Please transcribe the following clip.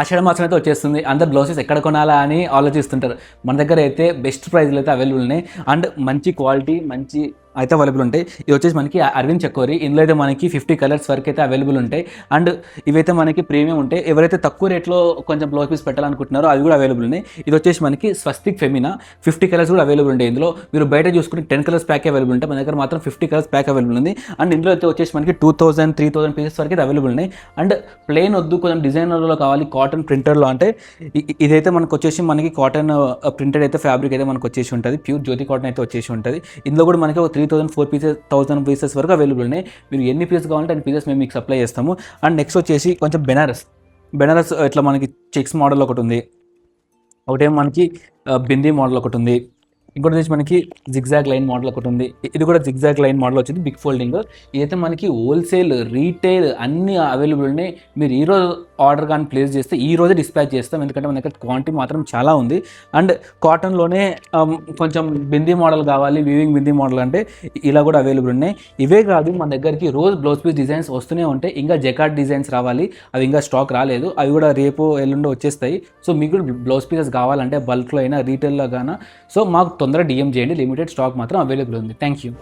ఆషాఢ మాసం అయితే వచ్చేస్తుంది. అందరు బ్లౌజెస్ ఎక్కడ కొనాలా అని ఆలోచిస్తుంటారు. మన దగ్గర అయితే బెస్ట్ ప్రైస్లు అయితే అవైలబుల్ ఉన్నాయి అండ్ మంచి క్వాలిటీ మంచి అయితే అవైలబుల్ ఉంటాయి. ఇది వచ్చేసి మనకి అరవింద్ చకోరి. ఇందులో అయితే మనకి 50 కలర్స్ వరకు అయితే అవైలబుల్ ఉంటాయి అండ్ ఇవైతే మనకి ప్రీమియం ఉంటాయి. ఎవరైతే తక్కువ రేట్లో కొంచెం బ్లౌజ్ పీస్ పెట్టాలనుకుంటున్నారో అవి కూడా అవైలబుల్ ఉన్నాయి. ఇది వచ్చేసి మనకి స్వస్తిక్ ఫెమినా 50 కలర్స్ కూడా అవైలబుల్ ఉంటాయి. ఇందులో మీరు బయట చూసుకుంటే 10 కలర్స్ ప్యాక్ అవైలబుల్ ఉంటాయి. మన దగ్గర మాత్రం 50 కలర్స్ ప్యాక్ అవైలబుల్ ఉంది అండ్ ఇందులో అయితే వచ్చేసి మనకి 2000, 3000 పీసెస్ వరకు అయితే అవైలబుల్ ఉన్నాయి. అండ్ ప్లెయిన్ వద్దు కొంచెం డిజైనర్లో కావాలి కాటన్ ప్రింటర్లో అంటే ఇదైతే మనకు వచ్చేసి మనకి కాటన్ ప్రింటెడ్ అయితే ఫ్యాబ్రిక్ అయితే మనకు వచ్చేసి ఉంటుంది. ప్యూర్ జ్యోతి కాటన్ అయితే వచ్చేసి ఉంటుంది. ఇందులో కూడా మనకి 3000, 4 పీసెస్ 1000 పీసెస్ వరకు అవైలబుల్ ఉన్నాయి. మీరు ఎన్ని పీసెస్ కావాలంటే అన్ని పీసెస్ మేము మీకు సప్లై చేస్తాము. అండ్ నెక్స్ట్ వచ్చేసి కొంచెం బెనారస్ ఇట్లా మనకి చెక్స్ మోడల్ ఒకటి ఉంది. ఒకటేమో మనకి బిందీ మోడల్ ఒకటి ఉంది. ఇంకోటి వచ్చేసి మనకి జిగ్జాగ్ లైన్ మోడల్ ఒకటి ఉంది. ఇది కూడా జిగ్జాగ్ లైన్ మోడల్ వచ్చింది బిగ్ ఫోల్డింగ్. ఇదైతే మనకి హోల్సేల్ రీటైల్ అన్నీ అవైలబుల్ ఉన్నాయి. మీరు ఈరోజు ఆర్డర్ కానీ ప్లేస్ చేస్తే ఈ రోజే డిస్పాచ్ చేస్తాం, ఎందుకంటే మన దగ్గర క్వాంటిటీ మాత్రం చాలా ఉంది. అండ్ కాటన్లోనే కొంచెం బిందీ మోడల్ కావాలి, వీవింగ్ బిందీ మోడల్ అంటే ఇలా కూడా అవైలబుల్ ఉన్నాయి. ఇవే కాదు మన దగ్గరికి రోజు బ్లౌజ్ పీస్ డిజైన్స్ వస్తూనే ఉంటాయి. ఇంకా జకార్డ్ డిజైన్స్ రావాలి, అవి ఇంకా స్టాక్ రాలేదు, అవి కూడా రేపు ఎల్లుండి వచ్చేస్తాయి. సో మీకు కూడా బ్లౌజ్ పీసెస్ కావాలంటే బల్క్లో అయినా రీటైల్లో గానా సో మాకు తొందరగా డిఎం చేయండి. లిమిటెడ్ స్టాక్ మాత్రం అవైలబుల్ ఉంది. Thank you.